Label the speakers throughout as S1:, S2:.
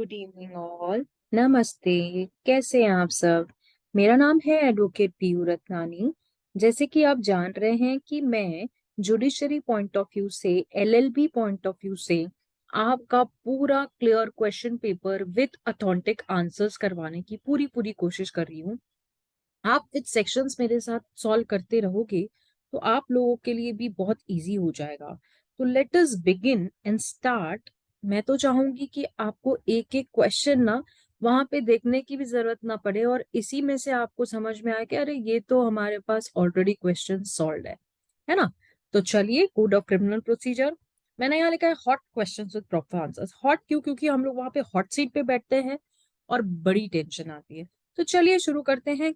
S1: Good evening all. नमस्ते। कैसे हैं आप सब? मेरा नाम है एडवोकेट पीयू रत्नानी। जैसे कि आप जान रहे हैं कि मैं जुडिशरी पॉइंट ऑफ व्यू से, एलएलबी पॉइंट ऑफ व्यू से आपका पूरा clear question paper with authentic answers करवाने की पूरी पूरी कोशिश कर रही हूँ। आप विद सेक्शंस मेरे साथ सॉल्व करते रहोगे तो आप लोगों के लिए भी बहुत इजी हो जाएगा। तो let us begin and start. मैं तो चाहूंगी कि आपको एक एक क्वेश्चन ना वहां पे देखने की भी जरूरत ना पड़े और इसी में से आपको समझ में आए कि अरे ये तो हमारे पास ऑलरेडी क्वेश्चन सॉल्व है ना। तो चलिए, कोड ऑफ क्रिमिनल प्रोसीजर मैंने यहाँ लिखा है hot question with proper answers. Hot क्यों? क्योंकि हम लोग वहां पे हॉट सीट पे बैठते हैं और बड़ी टेंशन आती है। तो चलिए शुरू करते हैं।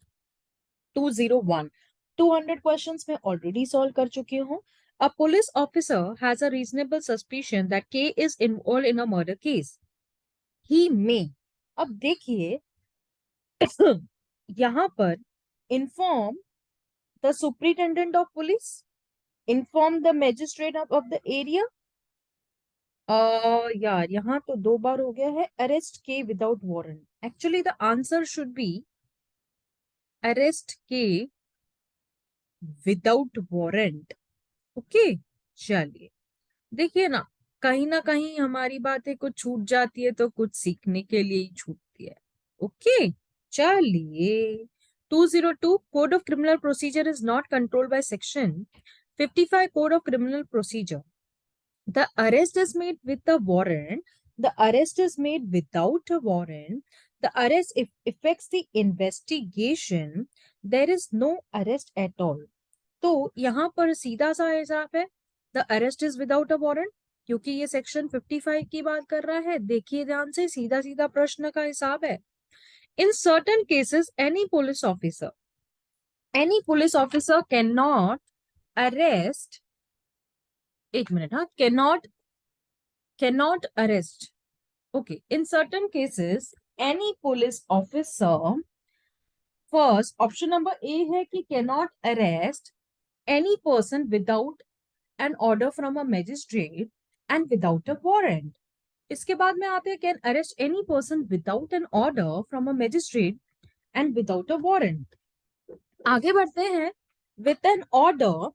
S1: 201 200 क्वेश्चंस मैं ऑलरेडी सॉल्व कर चुकी हूँ। A police officer has a reasonable suspicion that K is involved in a murder case. He may, अब देखिए यहाँ पर inform the superintendent of police, inform the magistrate of the area। यार यहाँ तो दो बार हो गया है। अरेस्ट के without warrant, actually the answer should be arrest के विदाउट वारंट। ओके, चलिए देखिए ना कहीं हमारी बातें कुछ छूट जाती है तो कुछ सीखने के लिए ही छूटती है। ओके, चलिए। 202 code of criminal procedure is not controlled by section 55 code of criminal procedure. The arrest is made with the warrant, the arrest is made without a warrant, the arrest effects the investigation, there is no arrest at all. तो यहाँ पर सीधा सा हिसाब है, the arrest is without a warrant, क्योंकि ये section 55 की बात कर रहा है। देखिए ध्यान से, सीधा सीधा प्रश्न का हिसाब है। In certain cases any police officer can not arrest, एक मिनट, हाँ, can not arrest. Okay, in certain cases any police officer, first option number A है कि can not arrest any person without an order from a magistrate and without a warrant. इसके बाद में आते हैं can arrest any person without an order from a magistrate and without a warrant. आगे बढ़ते हैं, विद एन ऑर्डर,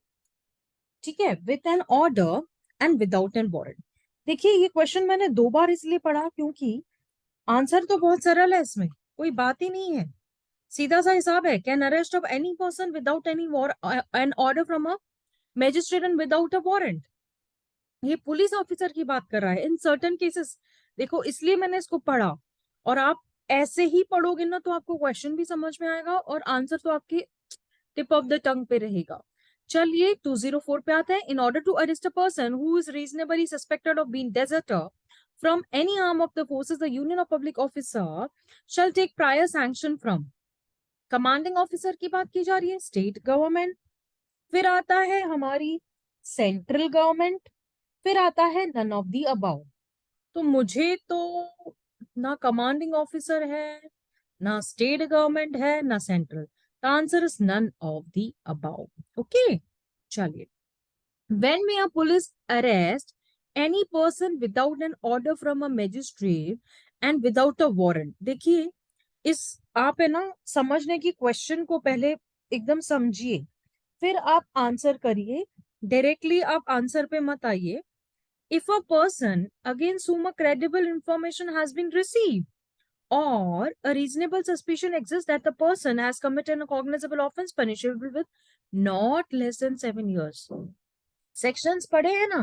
S1: ठीक है, with an order and without an warrant. देखिए ये क्वेश्चन मैंने दो बार इसलिए पढ़ा क्योंकि आंसर तो बहुत सरल है, इसमें कोई बात ही नहीं है, सीधा सा हिसाब है। Can arrest of any person without any an order from a magistrate and without a warrant. ये पुलिस ऑफिसर की बात कर रहा है इन सर्टन केसेस। देखो इसलिए मैंने इसको पढ़ा, और आप ऐसे ही पढ़ोगे ना तो आपको क्वेश्चन भी समझ में आएगा और आंसर तो आपके टिप ऑफ द टंग पे रहेगा। चलिए 204 पे आते हैं। In order to arrest a person who is reasonably suspected of being deserter from any arm of the forces, the union of public officer shall take prior sanction from commanding officer की बात की जा रही है, state government, फिर आता है हमारी सेंट्रल गवर्नमेंट, फिर आता है नन ऑफ दी अबाउ। तो मुझे तो ना कमांडिंग ऑफिसर है, ना स्टेट गवर्नमेंट है, ना central. The answer is none of the above. Okay, चलिए। When may a police arrest any person without an order from a magistrate and without a warrant. देखिए इस, आप है ना समझने की क्वेश्चन को पहले एकदम समझिए, फिर आप आंसर करिए। डायरेक्टली आप आंसर पे मत आइए। If a person against whom a credible information has been received or a reasonable suspicion exists that the person has committed a cognizable offense punishable with not less than 7 years. Sections पढ़े हैं ना,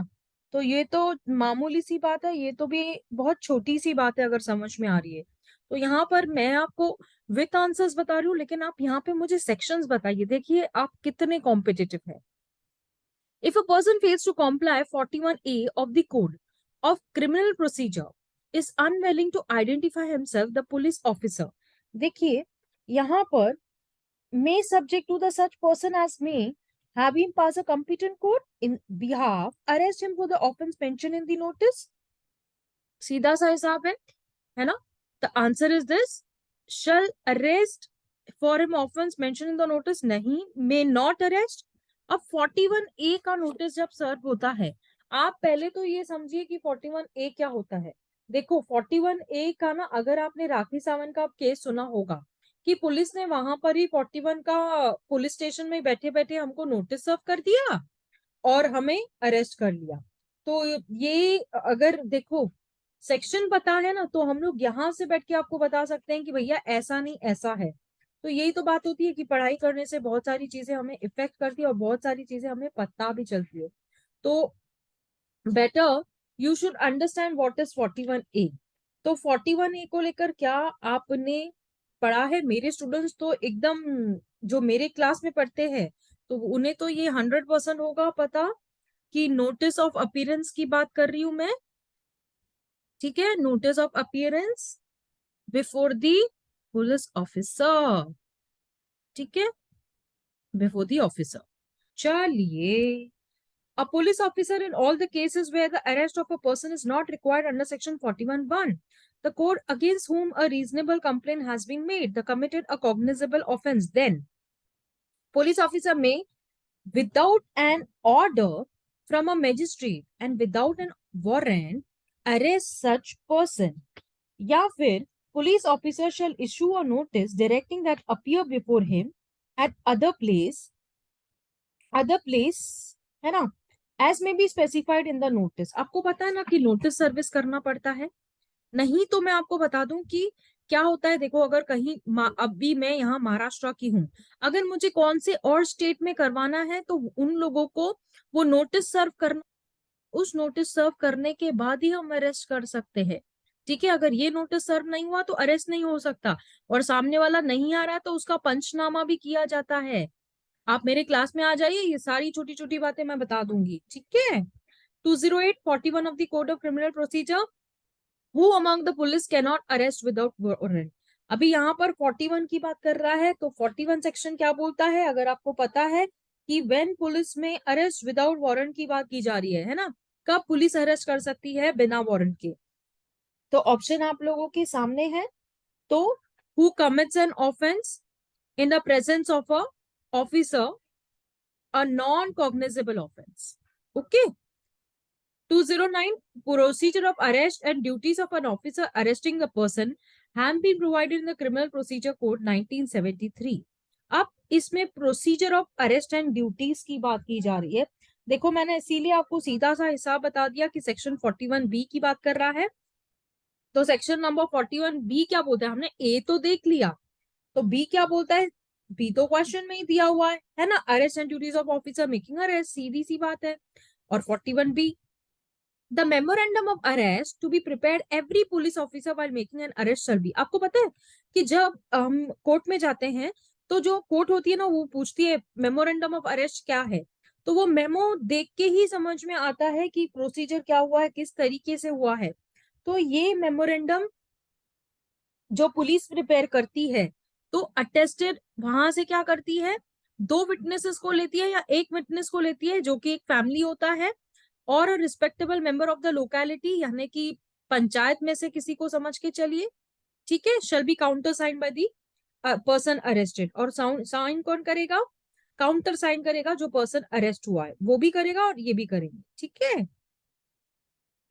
S1: तो ये तो मामूली सी बात है, ये तो भी बहुत छोटी सी बात है अगर समझ में आ रही है। तो यहाँ पर मैं आपको विथ आंसर्स बता रही हूँ, लेकिन आप यहाँ पे मुझे सेक्शंस बताइए, देखिए आप कितने कॉम्पिटिटिव है। If a person fails to comply 41A of the Code of Criminal Procedure is unwilling to identify himself the police officer, देखिए यहाँ पर may subject to the such person as may have him pass a competent court in behalf arrest him for the offense mentioned in the notice। सीधा सा हिसाब है ना। The answer is this, shall arrest for him offense mentioned in the notice, नहीं, may not arrest। अब 41A का notice जब सर्व होता है, आप पहले तो ये समझिए कि 41A क्या होता है। देखो 41A का ना, अगर आपने राखी सावंत का केस सुना होगा कि पुलिस ने वहां पर ही 41 का पुलिस स्टेशन में बैठे बैठे हमको नोटिस सर्व कर दिया और हमें अरेस्ट कर लिया। तो ये अगर देखो सेक्शन पता है ना, तो हम लोग यहाँ से बैठ के आपको बता सकते हैं कि भैया ऐसा नहीं ऐसा है। तो यही तो बात होती है कि पढ़ाई करने से बहुत सारी चीजें हमें इफेक्ट करती है और बहुत सारी चीजें हमें पता भी चलती है। तो better you should understand what is 41A। तो 41A को लेकर क्या आपने पढ़ा है? मेरे स्टूडेंट्स तो एकदम, जो मेरे क्लास में पढ़ते हैं, तो उन्हें तो ये 100% होगा पता कि नोटिस ऑफ अपीयरेंस की बात कर रही हूं मैं। ठीक है, notice of appearance before the police officer. ठीक है, बिफोर द ऑफिसर। चलिए, a police officer in all the cases where the arrest of a person is not required under section 41(1), the court against whom a reasonable complaint has been made, the committed a cognizable offense, then police officer may, without an order from a magistrate and without an warrant, arrest such person. या फिर police officer shall issue a notice directing that appear before him at other place, है ना, as में be specified in the notice. आपको पता है ना कि नोटिस सर्विस करना पड़ता है। नहीं तो मैं आपको बता दूं कि क्या होता है। देखो, अगर कहीं अभी मैं यहाँ महाराष्ट्र की हूँ, अगर मुझे कौन से और स्टेट में करवाना है तो उन लोगों को वो नोटिस सर्व करना, उस नोटिस सर्व करने के बाद ही हम अरेस्ट कर सकते हैं। ठीक है, अगर ये नोटिस सर्व नहीं हुआ तो अरेस्ट नहीं हो सकता, और सामने वाला नहीं आ रहा तो उसका पंचनामा भी किया जाता है। आप मेरे क्लास में आ जाइए, ये सारी छोटी छोटी बातें मैं बता दूंगी। ठीक है, 208(41) of the code of criminal procedure, who among the police can not arrest without warrant. अभी यहाँ पर 41 की बात कर रहा है, तो 41 सेक्शन क्या बोलता है, अगर आपको पता है कि व्हेन पुलिस में अरेस्ट विदाउट वारंट की बात की जा रही है ना, कब पुलिस अरेस्ट कर सकती है बिना वारंट के। तो ऑप्शन आप लोगों के सामने है। तो who commits an offence in the presence of a officer, a non-cognizable offense. Okay. 209, procedure of arrest and duties of an officer arresting the person have been provided in the Criminal Procedure Code 1973. अब इसमें procedure of arrest and duties की बात की जा रही है। देखो, मैंने इसीलिए आपको सीधा सा हिसाब बता दिया कि सेक्शन 41B की बात कर रहा है। तो सेक्शन नंबर 41B क्या बोलता है, हमने ए तो देख लिया, तो बी क्या बोलता है? बी तो क्वेश्चन में ही दिया हुआ है ना, arrest and duties of officer making arrest, सीधी सी बात है। और 41B, the memorandum of arrest to be prepared every police officer while making an arrest shall be. आपको पता है कि जब हम कोर्ट में जाते हैं तो जो कोर्ट होती है ना, वो पूछती है मेमोरेंडम ऑफ अरेस्ट क्या है, तो वो मेमो देख के ही समझ में आता है कि प्रोसीजर क्या हुआ है, किस तरीके से हुआ है। तो ये मेमोरेंडम जो पुलिस प्रिपेयर करती है, तो अटेस्टेड वहां से क्या करती है, दो विटनेसेस को लेती है या एक विटनेस को लेती है, जो कि एक फैमिली होता है और respectable member of the locality, यानी कि पंचायत में से किसी को समझ के चलिए। ठीक है, shall be counter sign by the person arrested. और साइन कौन करेगा? काउंटर साइन करेगा जो पर्सन अरेस्ट हुआ है, वो भी करेगा और ये भी करेंगे। ठीक है,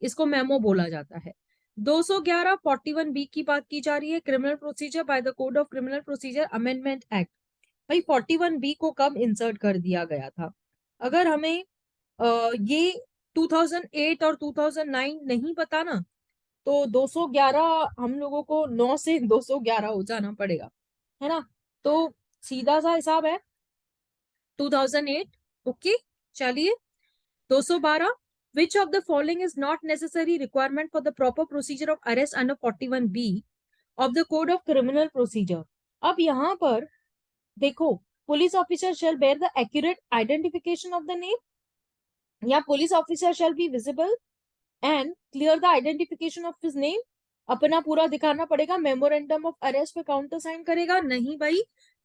S1: इसको मेमो बोला जाता है। 211 41B की बात की जा रही है, criminal procedure by the code of criminal procedure amendment act. भाई 41B को कब इंसर्ट कर दिया गया था? अगर हमें ये 2008 और 2009 नहीं पता ना, तो 211 हम लोगों को 9 से 211 हो जाना पड़ेगा, है ना। तो सीधा सा हिसाब है 2008। ओके, चलिए 212, which of the following is not necessary requirement for the proper procedure of arrest under 41B of the code of criminal procedure। अब यहाँ पर देखो, police officer shall bear the accurate identification of the name, या police officer shall be visible and clear the identification of his name। अपना पूरा दिखाना पड़ेगा, memorandum of arrest पे काउंटर साइन करेगा नहीं भाई।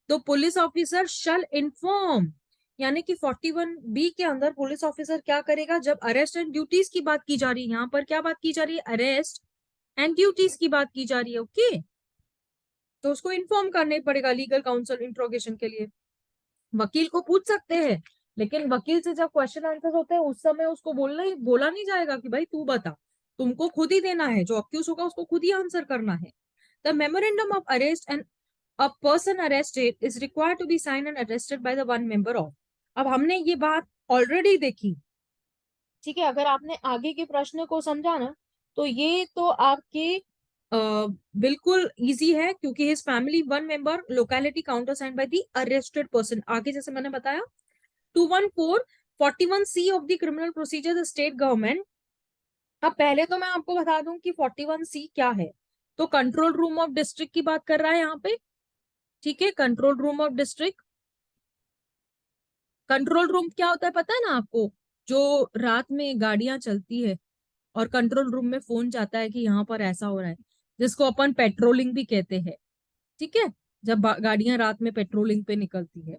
S1: तो पुलिस ऑफिसर शल इन्फॉर्म, यानी कि 41B के अंदर पुलिस ऑफिसर क्या करेगा, जब अरेस्ट एंड ड्यूटीज की बात की जा रही है, यहाँ पर क्या बात की जा रही है, अरेस्ट एंड ड्यूटीज की बात की जा रही है। ओके, तो उसको इन्फॉर्म करना ही पड़ेगा लीगल काउंसिल इंट्रोगेशन के लिए। वकील को पूछ सकते हैं, लेकिन वकील से जब क्वेश्चन आंसर होते हैं उस समय उसको बोला नहीं जाएगा कि भाई तू बता, तुमको खुद ही देना है, जो अक्यूज होगा उसको खुद ही आंसर करना है। The memorandum of arrest and a person arrested is required to be sign and arrested by the one member of. अब हमने ये बात ऑलरेडी देखी, ठीक है। अगर आपने आगे के प्रश्न को समझा ना, तो ये तो आपके बिल्कुल इजी है, क्योंकि his family one member locality counter sign by the arrested person. आगे जैसे मैंने बताया 21441C of the criminal procedure the state government. अब पहले तो मैं आपको बता दूं कि 41C क्या है। तो कंट्रोल रूम ऑफ डिस्ट्रिक्ट की बात कर रहा है यहाँ पे, ठीक है। Control room of district, control room क्या होता है पता है ना आपको? जो रात में गाड़ियां चलती है और कंट्रोल रूम में फोन जाता है कि यहाँ पर ऐसा हो रहा है, जिसको अपन पेट्रोलिंग भी कहते हैं, ठीक है। जब गाड़ियां रात में पेट्रोलिंग पे निकलती है।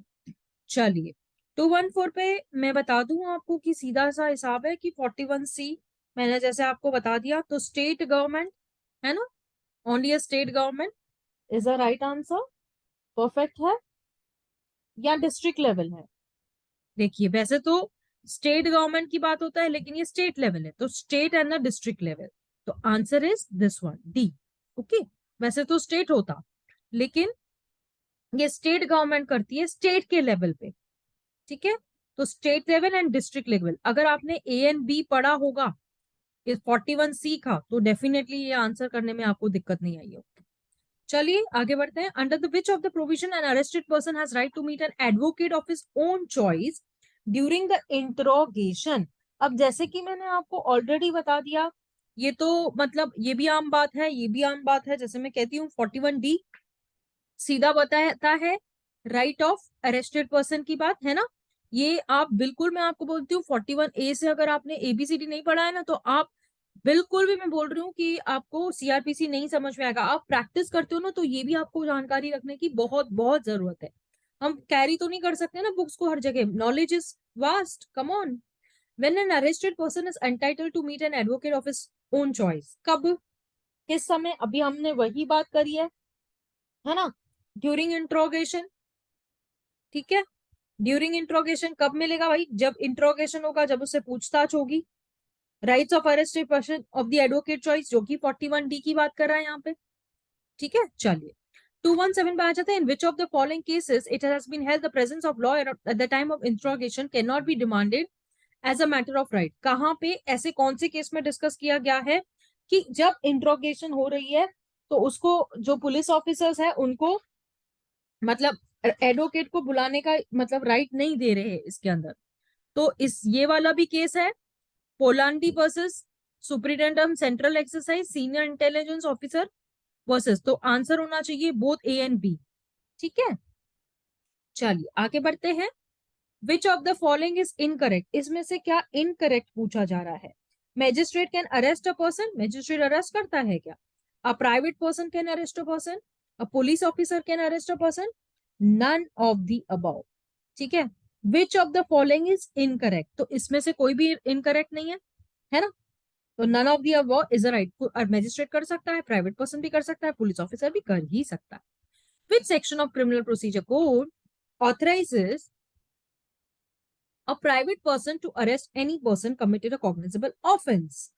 S1: चलिए 214 पे मैं बता दूं आपको कि सीधा सा हिसाब है कि 41C मैंने जैसे आपको बता दिया, तो स्टेट गवर्नमेंट है ना, only a state government is the right answer. Perfect है, या डिस्ट्रिक्ट लेवल है? देखिए वैसे तो स्टेट गवर्नमेंट की बात होता है, लेकिन ये स्टेट लेवल है, तो state and the district level. तो answer is this one, D. Okay, वैसे तो स्टेट होता, लेकिन ये स्टेट गवर्नमेंट करती है स्टेट के लेवल पे, ठीक है। तो state level and district level, अगर आपने ए एंड बी पढ़ा होगा इस 41C का, तो डेफिनेटली ये आंसर करने में आपको दिक्कत नहीं आई होगी। चलिए आगे बढ़ते हैं। Under the which of the provision an arrested person has right to meet an advocate of his own choice during the interrogation. अब जैसे कि मैंने आपको ऑलरेडी बता दिया, ये तो मतलब ये भी आम बात है, ये भी आम बात है। जैसे मैं कहती हूँ 41D सीधा बताता है राइट ऑफ अरेस्टेड पर्सन की बात, है ना। ये आप बिल्कुल, मैं आपको बोलती हूँ 41A से अगर आपने ABCD नहीं पढ़ा है ना, तो आप बिल्कुल भी, मैं बोल रही हूँ कि आपको CRPC नहीं समझ में आएगा। आप प्रैक्टिस करते हो ना, तो ये भी आपको जानकारी रखने की बहुत बहुत जरूरत है। हम कैरी तो नहीं कर सकते ना बुक्स को हर जगह, knowledge is vast, come on. When an arrested person is entitled to meet an advocate of his own choice, कब, किस समय? अभी हमने वही बात करी है ना, ड्यूरिंग इंट्रोगेशन, ठीक है। ड्यूरिंग इंट्रोगेशन कब मिलेगा भाई? जब इंट्रोगेशन होगा, जब उससे पूछताछ होगी। Rights of arrested person of the advocate choice, जो कि 41D की बात कर रहा है यहाँ पे, ठीक है। चलिए 217 पे आ जाते हैं। In which of the following cases it has been held the presence of law at the time of interrogation cannot be demanded as a matter of right. कहाँ पे ऐसे कौन से केस में डिस्कस किया गया है कि जब इंट्रोगेशन हो रही है, तो उसको जो पुलिस ऑफिसर्स है उनको मतलब एडवोकेट को बुलाने का मतलब राइट नहीं दे रहे हैं इसके अंदर। तो इस ये वाला भी केस है, पोलांडी versus superintendent central excise senior intelligence officer versus. तो आंसर होना चाहिए बोथ A एंड B, ठीक है। चलिए आगे बढ़ते हैं। Which of the following is incorrect, इसमें से क्या इनकरेक्ट पूछा जा रहा है? Magistrate can arrest a person, magistrate arrest करता है क्या? A private person can arrest a person, a police officer can arrest a person, none of the above, ठीक है। Which of the following is incorrect, तो इसमें से कोई भी इनकरेक्ट नहीं है ना। तो none of the above is right. Magistrate कर सकता है, प्राइवेट पर्सन भी कर सकता है, पुलिस ऑफिसर भी कर ही सकता है। विच section of criminal procedure code authorizes a private person to arrest any person committed a cognizable offense?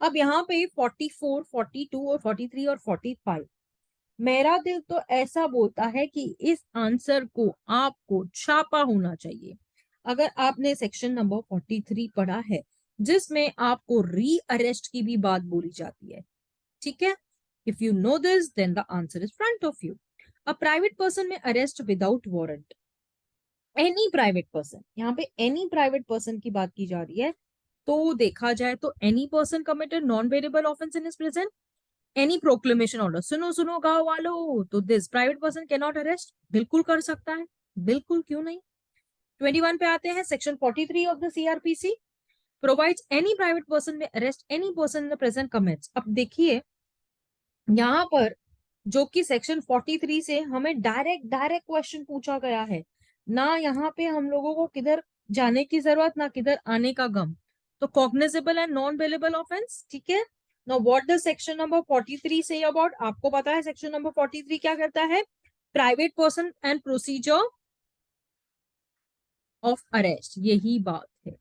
S1: अब यहाँ पे 44, 42 और 43 और 45, मेरा दिल तो ऐसा बोलता है कि इस आंसर को आपको छापा होना चाहिए। अगर आपने सेक्शन नंबर 43 पढ़ा है, जिसमें आपको री अरेस्ट की भी बात बोली जाती है, ठीक है। If you know this then the answer is front of you. A private person may arrest without warrant, any private person, यहाँ पे एनी प्राइवेट पर्सन की बात की जा रही है। तो देखा जाए तो any person committed non variable offence in is present, any proclamation order, सुनो सुनो गांव वालों, तो this private person can not arrest, बिल्कुल कर सकता है, बिल्कुल, क्यों नहीं। 21 पे आते हैं। Section 43 of the CRPC provides any private person may arrest any person in the present comments. अब देखिए यहाँ पर जो कि सेक्शन 43 से हमें डायरेक्ट डायरेक्ट क्वेश्चन पूछा गया है ना, यहाँ पे हम लोगों को किधर जाने की जरूरत ना किधर आने का गम। तो कॉग्निजेबल एंड नॉन वेलेबल ऑफेंस, ठीक है। Now what does section number 43 say about, आपको पता है सेक्शन नंबर 43 क्या करता है? Private person and procedure of arrest, यही बात है,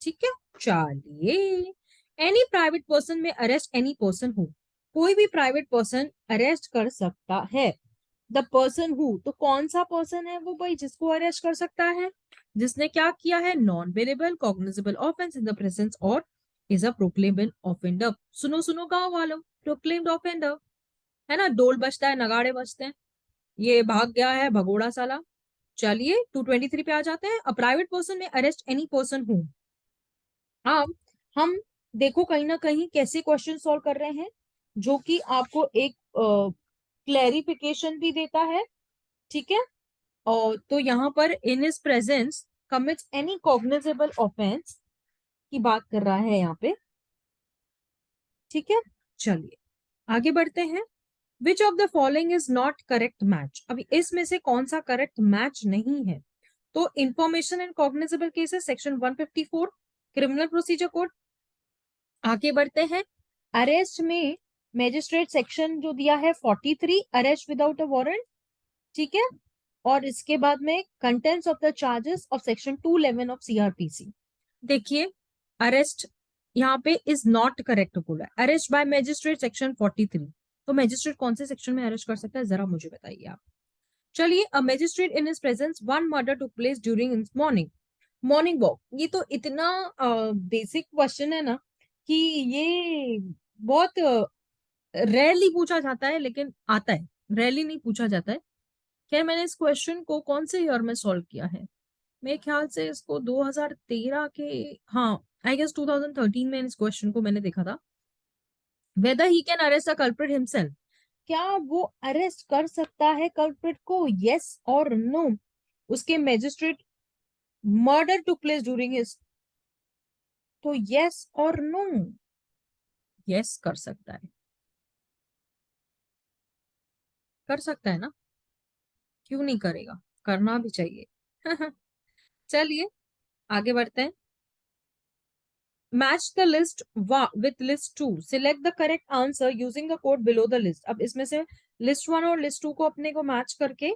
S1: ठीक है। चलिए any private person may arrest any person who, कोई भी प्राइवेट पर्सन अरेस्ट कर सकता है। द पर्सन हु, तो कौन सा पर्सन है वो भाई जिसको अरेस्ट कर सकता है? जिसने क्या किया है? Non bailable cognizable offence in the presence और इज अ प्रोक्लेम्ड ऑफेंडर। सुनो सुनो गांव वालों, प्रोक्लेम्ड ऑफेंडर है ना, डोल बजता है, नगाड़े बजते हैं, ये भाग गया है भगोड़ा साला। चलिए 223 पे आ जाते हैं। अ private person may arrest any person who. अब हम देखो कहीं ना कहीं कैसे क्वेश्चन सॉल्व कर रहे हैं, जो कि आपको एक क्लैरिफिकेशन भी देता है। ठीक है, और तो यहाँ पर इन his presence commits any cognizable offence की बात कर रहा है यहाँ पे। ठीक है, चलिए आगे बढ़ते हैं। Which of the following is not correct match, अभी इसमें से कौन सा करेक्ट मैच नहीं है? तो information and cognizable cases section 154 criminal procedure code. आगे बढ़ते हैं। अरेस्ट में मैजिस्ट्रेट सेक्शन जो दिया है 43, अरेस्ट विदाउट अ वारंट। ठीक है, और इसके बाद में contents of the charges of section 211 of CrPC. देखिए अरेस्ट यहाँ पे इज नॉट करेक्ट बोला है, अरेस्ट बाय मैजिस्ट्रेट सेक्शन 43। तो मैजिस्ट्रेट कौन से सेक्शन में अरेस्ट कर सकता है जरा मुझे बताइए आप। चलिए, a magistrate in his presence one murder took place during in morning, morning walk. ये तो इतना बेसिक क्वेश्चन है ना कि ये बहुत रेयरली पूछा जाता है, लेकिन आता है, रेयरली नहीं पूछा जाता है। खैर मैंने इस क्वेश्चन को कौन से ईयर में सॉल्व किया है? मेरे ख्याल से इसको 2013 के, हाँ आई गेस 2013 में इस क्वेश्चन को मैंने देखा था। Weather he can arrest a culprit himself, क्या वो अरेस्ट कर सकता है कल्प्रिट को? यस और नो। उसके magistrate murder took place during his, तो यस और नो। यस कर सकता है, कर सकता है ना, क्यों नहीं करेगा, करना भी चाहिए। चलिए आगे बढ़ते हैं। Match the list with list two, select the correct answer using the code below the list. अब इसमें से लिस्ट वन और लिस्ट टू को अपने को मैच करके,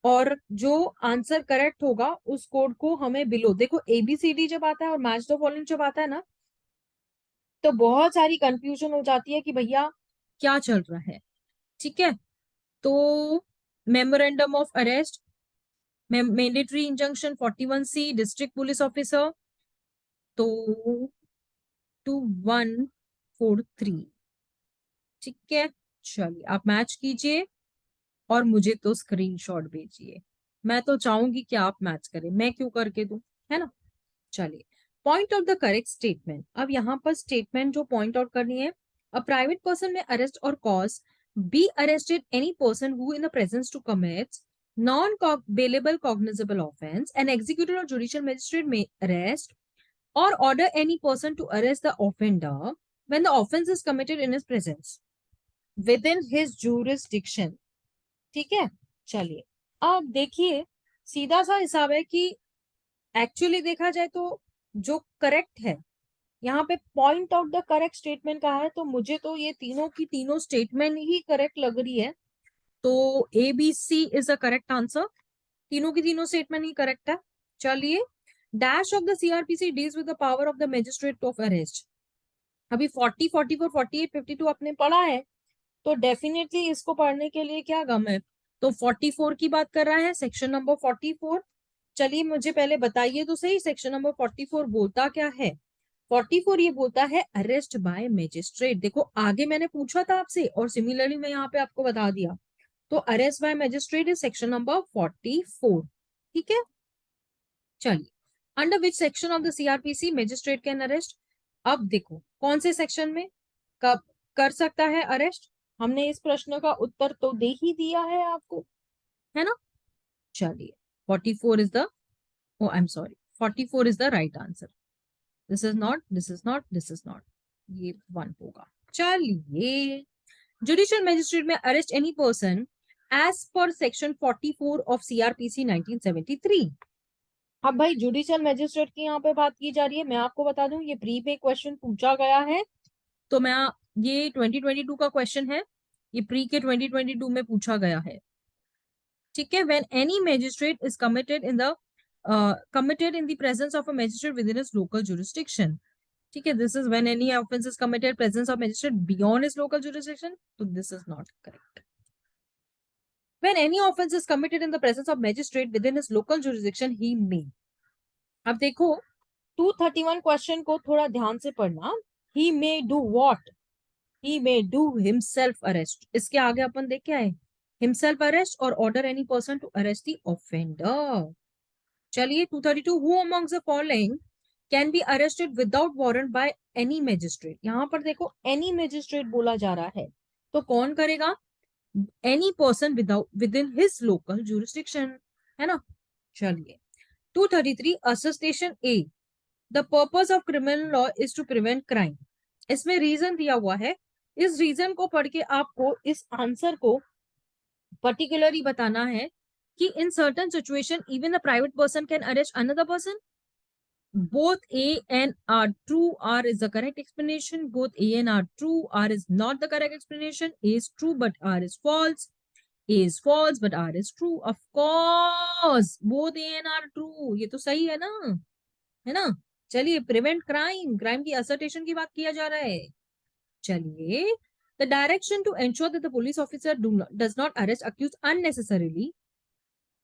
S1: और जो आंसर करेक्ट होगा उस कोड को हमें बिलो, देखो एबीसीडी जब आता है और मैच द फॉलोइंग जब आता है ना, तो बहुत सारी कंफ्यूजन हो जाती है कि भैया क्या चल रहा है। ठीक है, तो memorandum of arrest, mandatory injunction 41C, district police officer, तो 2143। ठीक है, चलिए आप मैच कीजिए और मुझे तो स्क्रीनशॉट भेजिए। मैं तो चाहूंगी कि आप मैच करें, मैं क्यों करके दूं, है ना। चलिए, point out the correct statement. अब यहाँ पर स्टेटमेंट जो पॉइंट आउट करनी है, a private person may arrest और cause be arrested any person who in the presence to commits non bailable cognizable offence, an executive और judicial magistrate may arrest or order any person to arrest the offender when the offense is committed in his presence within his jurisdiction। ठीक है, चलिए अब देखिए सीधा सा हिसाब है कि एक्चुअली देखा जाए तो जो करेक्ट है यहाँ पे, point out the correct statement कहा है, तो मुझे तो ये तीनों की तीनों स्टेटमेंट ही करेक्ट लग रही है। तो A B C is the correct answer, तीनों की तीनों स्टेटमेंट ही करेक्ट है। चलिए, dash of the CrPC deals with the power of the magistrate of arrest. अभी 40, 44, 48, 52 आपने पढ़ा है, तो डेफिनेटली इसको पढ़ने के लिए क्या गम है। तो 44 की बात कर रहा है, सेक्शन नंबर 44। चलिए मुझे पहले बताइए तो सही, सेक्शन नंबर 44 बोलता क्या है? 44 ये बोलता है अरेस्ट बाय मजिस्ट्रेट। देखो आगे मैंने पूछा था आपसे और सिमिलरली मैं यहाँ पे आपको बता दिया। तो arrest by magistrate is section number 44। ठीक है, चलिए, under which section of the CrPC magistrate can arrest. अब देखो कौन से सेक्शन में कब कर सकता है अरेस्ट, हमने इस प्रश्न का उत्तर तो दे ही दिया है आपको, है ना। चलिए 44 is the, oh I am sorry, 44 is the right answer. This is not, this is not, this is not, ये वन होगा। चलिए, judicial magistrate may arrest any person as per section 44 of CrPC 1973। अब भाई judicial magistrate की यहाँ पे बात की जा रही है, मैं आपको बता दूं ये प्री पे क्वेश्चन पूछा गया है, तो मैं, ये 2022 का क्वेश्चन है, ये प्री के 2022 में पूछा गया है। ठीक है, when any magistrate is committed in the committed in the presence of a magistrate within his local jurisdiction। ठीक है, this is when any offence is committed presence of magistrate beyond his local jurisdiction, तो this is not correct. When any offense is committed in the presence of magistrate within his local jurisdiction, he may. अब देखो 231 question को थोड़ा ध्यान से पढ़ना. He may do what? He may do himself arrest. इसके आगे अपन देख के आए himself arrest और order any person to arrest the offender. चलिए 232, who amongst the following can be arrested without warrant by any magistrate. यहाँ पर देखो any magistrate बोला जा रहा है, तो कौन करेगा? Any person within his local jurisdiction, है ना. चलिए 233, association A, the purpose of criminal law is to prevent crime. इसमें रीजन दिया हुआ है. इस रीजन को पढ़ के आपको इस आंसर को पर्टिकुलरली बताना है कि in certain situation even a private person can arrest another person. Both A and R true. R is the correct explanation. Both A and R true. R is not the correct explanation. A is true but R is false. A is false but R is true. Of course, both A and R true. ये तो सही है ना, है ना. चलिए prevent crime, crime की असर्टेशन की बात किया जा रहा है. चलिए the direction to ensure that the police officer does not arrest accused unnecessarily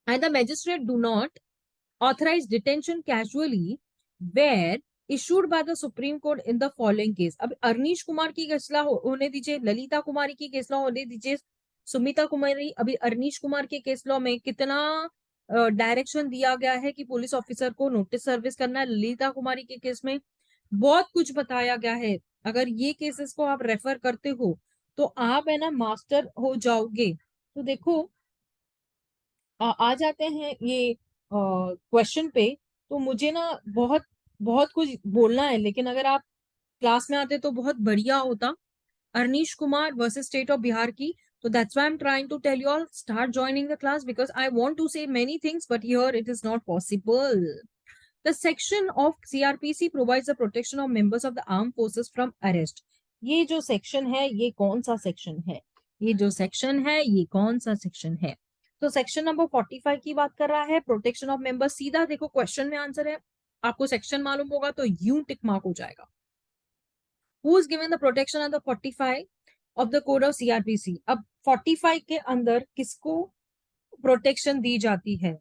S1: and the magistrate do not authorize detention casually were issued by the Supreme Court in the following case. अब अरनीश कुमार की केसला होने दीजिए, ललिता कुमारी की केसला होने दीजिए, सुमिता कुमारी. अभी अरनीश कुमार के केसला में कितना डायरेक्शन दिया गया है कि पुलिस ऑफिसर को नोटिस सर्विस करना है. ललिता कुमारी के केस में बहुत कुछ बताया गया है. अगर ये केसेस को आप रेफर करते हो तो आप है ना मास्टर हो जाओगे. तो देखो आ जाते हैं ये क्वेश्चन पे. तो मुझे ना बहुत बहुत कुछ बोलना है, लेकिन अगर आप क्लास में आते तो बहुत बढ़िया होता. Arnesh Kumar versus state of Bihar की. So that's why I'm trying to tell you all, start joining the class because I want to say many things, but here it is not possible. The section of CRPC provides the protection of members of the armed forces from arrest. ये जो section है ये कौन सा section है? ये जो section है ये कौन सा सेक्शन है? तो सेक्शन नंबर 45 की बात कर रहा है, प्रोटेक्शन ऑफ मेंबर्स. सीधा देखो क्वेश्चन में आंसर है. आपको सेक्शन मालूम होगा तो यूं टिक मार्क हो जाएगा. Who is given the protection under 45 of the code of CRPC? अब 45 के अंदर किसको प्रोटेक्शन दी जाती है?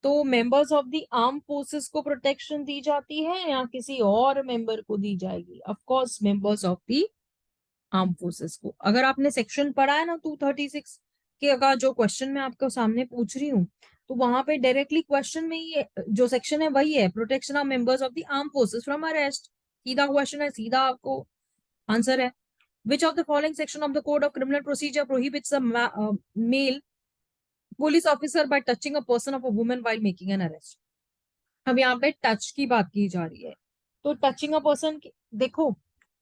S1: तो members of the arm forces को प्रोटेक्शन दी जाती है या किसी और मेंबर को दी जाएगी? Of course members of the arm forces को. अगर आपने सेक्शन पढ़ा है ना 236 के, अगर जो क्वेश्चन मैं आपको सामने पूछ रही हूँ तो वहां पे डायरेक्टली क्वेश्चन में ये जो सेक्शन है वही है, protection of members of the arm forces from arrest. सीधा क्वेश्चन है, सीधा आपको आंसर है. Which of the following section of the Code of Criminal Procedure prohibits a male police officer by touching a person of a woman while making an arrest? अब यहाँ पे touch की बात की जा रही है. तो टचिंग अ पर्सन, देखो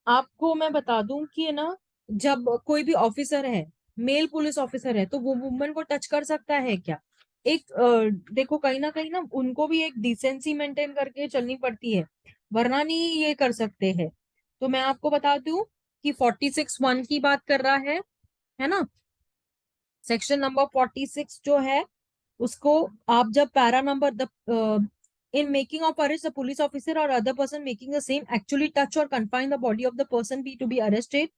S1: आपको मैं बता दूं कि है ना, जब कोई भी ऑफिसर है, मेल पुलिस ऑफिसर है, तो वो वुमेन को टच कर सकता है क्या? एक देखो कहीं ना उनको भी एक डिसेंसी मेंटेन करके चलनी पड़ती है, वरना नहीं ये कर सकते हैं. तो मैं आपको बता दूं कि 46(1) की बात कर रहा है ना. सेक्शन नंबर 46 जो है उसको आप जब para number the in making of arrest, the police officer or other person making the same actually touch or confine the body of the person be to be arrested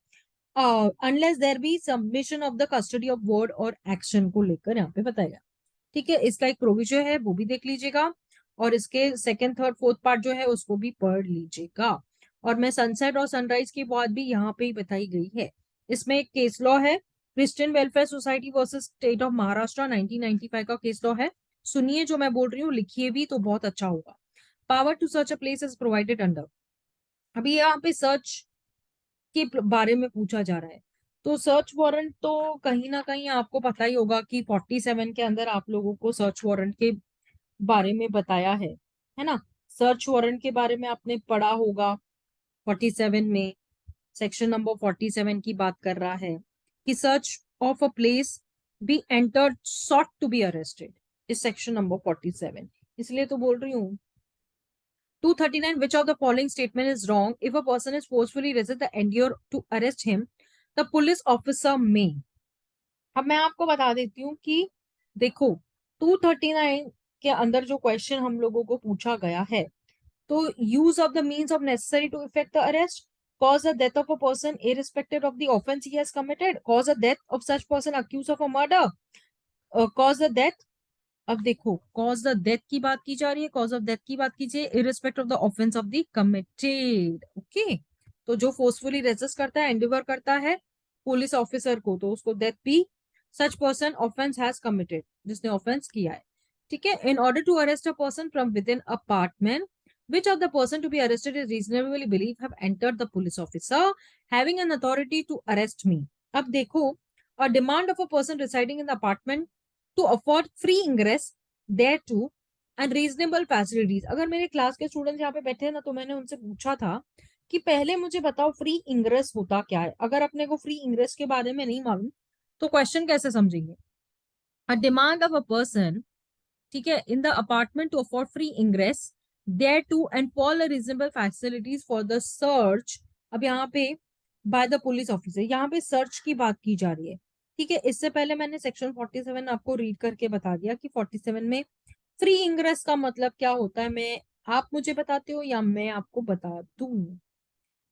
S1: unless there be submission of the custody of word or action को लेकर यहाँ पे बताया. ठीक है, इसका एक provision है वो भी देख लीजिएगा और इसके सेकंड थर्ड फोर्थ पार्ट जो है उसको भी पढ़ लीजिएगा. और मैं सनसेट और सनराइज की बात भी यहाँ पे ही बताई गई है. इसमें एक केस लॉ है, Christian welfare society versus state of Maharashtra 1995 का केस लॉ है. सुनिए जो मैं बोल रही हूँ, लिखिए भी तो बहुत अच्छा होगा. Power to search a place is provided under. अभी यहाँ पे सर्च के बारे में पूछा जा रहा है, तो सर्च वारंट तो कहीं ना कहीं आपको पता ही होगा कि 47 के अंदर आप लोगों को सर्च वारंट के बारे में बताया है ना. सर्च वारंट के बारे में आपने पढ़ा होगा. 47 में सेक्शन नंबर 47 की बात कर रहा है कि search of a place be entered sought to be arrested इस सेक्शन नंबर 47. इसलिए तो बोल रही हूँ. 239, which of the following statement is wrong? If a person is forcefully resist the endure to arrest him, the police officer may. अब मैं आपको बता देती हूँ कि देखो 239 के अंदर जो क्वेश्चन हम लोगों को पूछा गया है, तो use of the means of necessary to effect the arrest, cause the death of a person irrespective of the offense he has committed, cause the death of such person accused of a murder, cause the death, अब देखो cause the death की बात की जा रही है, cause of death की बात कीजिए irrespective of the offense of the committed, okay। तो जो फोर्सफुली रेजिस्ट करता है, एंडिवर करता है पुलिस ऑफिसर को, तो उसको डेथ भी, such person offence has committed, जिसने ऑफेंस किया है, ठीक है। In order to arrest a person from within apartment, which of the person to be arrested is reasonably believed have entered the police officer having an authority to arrest me। अब देखो, a demand of a person residing in the apartment to afford free ingress thereto and reasonable facilities। अगर मेरे class के students यहाँ पे बैठे हैं ना, तो मैंने उनसे पूछा था कि पहले मुझे बताओ फ्री इंग्रेस होता क्या है। अगर अपने को फ्री इंग्रेस के बारे में नहीं मालूम तो क्वेश्चन कैसे समझेंगे। A demand of a person, ठीक है, in the apartment to afford free ingress thereto and fall reasonable facilities for the search. अब यहाँ पे बाय द पुलिस ऑफिसर, यहाँ पे सर्च की बात की जा रही है, ठीक है। इससे पहले मैंने सेक्शन 47 आपको रीड करके बता दिया कि 47 में फ्री इंग्रेस का मतलब क्या होता है। मैं, आप मुझे बताते हो या मैं आपको बता दूं,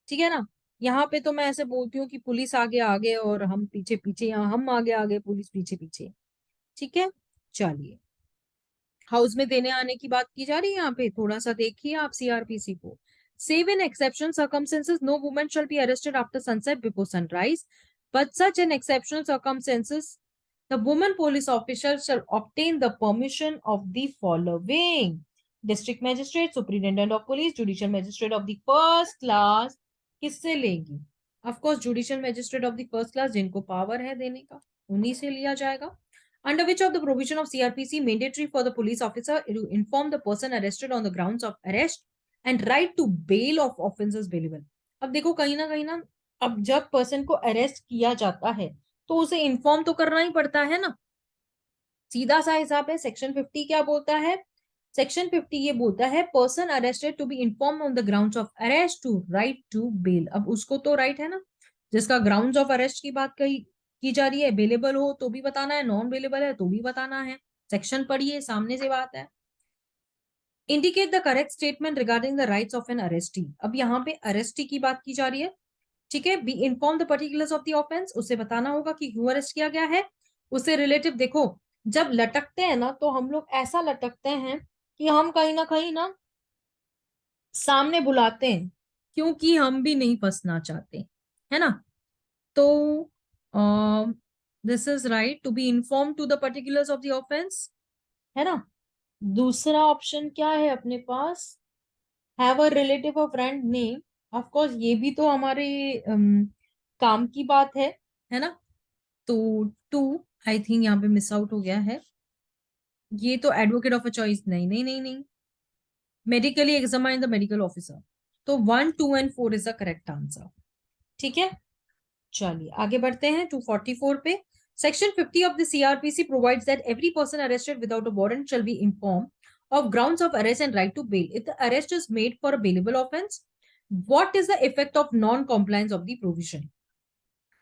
S1: ठीक है ना। यहाँ पे तो मैं ऐसे बोलती हूँ कि पुलिस आगे आगे और हम पीछे पीछे, या हम आगे आगे पुलिस पीछे पीछे, ठीक है। चलिए, हाउस में देने आने की बात की जा रही है यहाँ पे, थोड़ा सा देखिए आप सीआरपीसी को। Save in exceptional circumstances no woman shall be arrested after sunset before sunrise, but such an exceptional circumstances the woman police officer shall obtain the permission of the following: district magistrate, superintendent of police, judicial magistrate of the first class। किससे लेंगी? Of course judicial magistrate of the first class, जिनको power है देने का, उन्हीं से लिया जाएगा। Under which of the provision of CRPC mandatory for the police officer to inform the person arrested on the grounds of arrest and right to bail of offenses bailable। अब देखो कहीं ना, अब जब पर्सन को अरेस्ट किया जाता है तो उसे इन्फॉर्म तो करना ही पड़ता है ना, सीधा सा हिसाब है। सेक्शन 50 क्या बोलता है? सेक्शन 50 ये बोलता है person arrested to be inform on the grounds of arrest to right to bail. अब उसको तो राइट है ना, जिसका ग्राउंड्स ऑफ अरेस्ट की बात कही की जा रही है, अवेलेबल हो तो भी बताना है, नॉन अवेलेबल है तो भी बताना है। सेक्शन पढ़िए, सामने से बात है। Indicate the correct statement regarding the rights of an arrestee. अब यहाँ पे अरेस्टी की बात की जा रही है, ठीक है। Be inform the particulars of the offence, उसे बताना होगा कि क्यों अरेस्ट किया गया है। उससे रिलेटिव, देखो जब लटकते हैं ना तो हम लोग ऐसा लटकते हैं कि हम कहीं ना सामने बुलाते हैं, क्योंकि हम भी नहीं फंसना चाहते, है ना। तो this is right to be inform to the particulars of the offence, है ना। दूसरा ऑप्शन क्या है अपने पास? हैव अ रिलेटिव और फ्रेंड नेम। ऑफ कोर्स ये भी तो हमारे काम की बात है ना। तो टू, आई थिंक यहाँ पे मिस आउट हो गया है, ये तो एडवोकेट ऑफ अ चॉइस, नहीं, medically examine the medical officer. तो 1, 2 and 4 is the correct answer, ठीक है। चलिए आगे बढ़ते हैं 244 पे। Section 50 of the CrPC provides that every person arrested without a warrant shall be inform of grounds of arrest and right to bail if the arrest is made for a bailable offense। what is the effect of non compliance of the provision?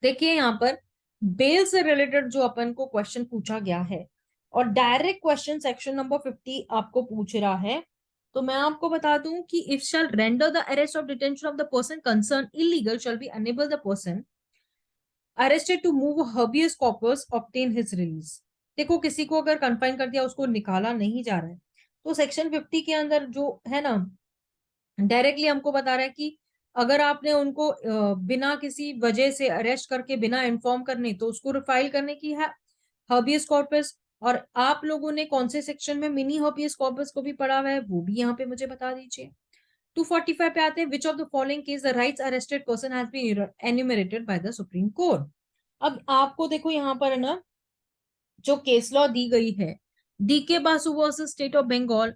S1: देखिए यहाँ पर bell से related जो अपन को question पूछा गया है, और डायरेक्ट क्वेश्चन सेक्शन नंबर 50 आपको पूछ रहा है, तो मैं आपको बता दूं कि if shall render the arrest of detention of the person concern illegal shall be enable the person arrested to move habeas corpus obtain his release. देखो किसी को अगर कन्फाइन कर दिया, उसको निकाला नहीं जा रहा है, तो सेक्शन 50 के अंदर जो है ना, डायरेक्टली हमको बता रहा है कि अगर आपने उनको बिना किसी वजह से अरेस्ट करके बिना इन्फॉर्म करने, तो उसको फाइल करने की है हर्बियस कॉर्पस। और आप लोगों ने कौन से सेक्शन में मिनी हर्बियस कॉर्पस को भी पढ़ा हुआ है, वो भी यहाँ पे मुझे बता दीजिए। 245 पे आते हैं, which of the following case the rights arrested person has been enumerated by the Supreme Court. अब आपको देखो यहाँ पर है ना, जो केस लॉ दी गई है, D K Basu versus state of Bengal.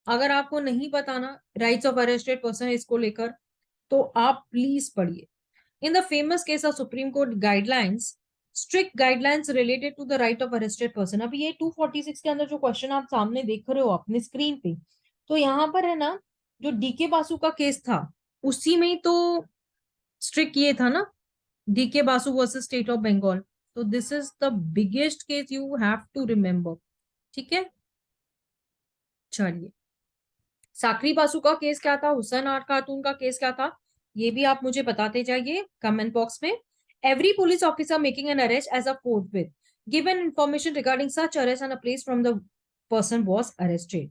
S1: अगर आपको नहीं पता ना राइट्स ऑफ अरेस्टेड पर्सन इसको लेकर, तो आप प्लीज पढ़िए। In the famous case of Supreme Court guidelines, strict guidelines related to the right of arrested person. अभी ये 246 के अंदर जो क्वेश्चन आप सामने देख रहे हो अपने स्क्रीन पे, तो यहाँ पर है ना, जो डीके बासु का केस था उसी में ही तो स्ट्रिक्ट ये था ना, D K Basu versus state of Bengal. तो this is the biggest case you have to remember, ठीक है। चलिए साकरी बासु का केस क्या था, हुसैन आर खातून का केस क्या था, ये भी आप मुझे बताते जाइए कमेंट बॉक्स में। Every police officer making an arrest as a forthwith given information regarding such arrest and a place from the person was arrested.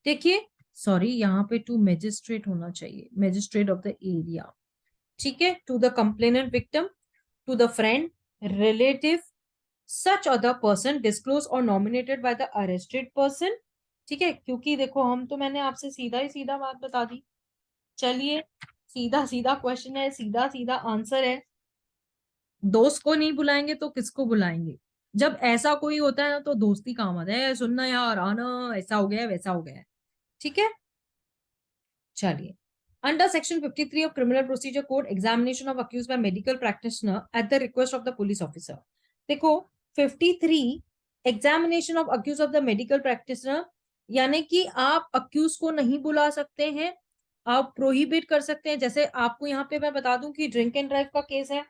S1: देखिए, सॉरी यहाँ पे टू मैजिस्ट्रेट होना चाहिए, मैजिस्ट्रेट ऑफ द एरिया, ठीक है, to the complainant victim, to the friend, relative, such other person disclose और nominated by the arrested person. ठीक है, क्योंकि देखो हम तो मैंने आपसे सीधा ही सीधा बात बता दी। चलिए, सीधा सीधा क्वेश्चन है, सीधा सीधा आंसर है। दोस्त को नहीं बुलाएंगे तो किसको बुलाएंगे? जब ऐसा कोई होता है ना तो दोस्ती काम आता है, सुनना यार आना, ऐसा हो गया वैसा हो गया है। ठीक है, चलिए। Under section 53 of criminal procedure code, examination of accuse by medical practitioner at the request of the police officer. देखो 53 examination of accuse of the medical practitioner, यानी कि आप अक्यूज को नहीं बुला सकते हैं, आप प्रोहिबिट कर सकते हैं। जैसे आपको यहाँ पे मैं बता दूं कि ड्रिंक एंड ड्राइव का केस है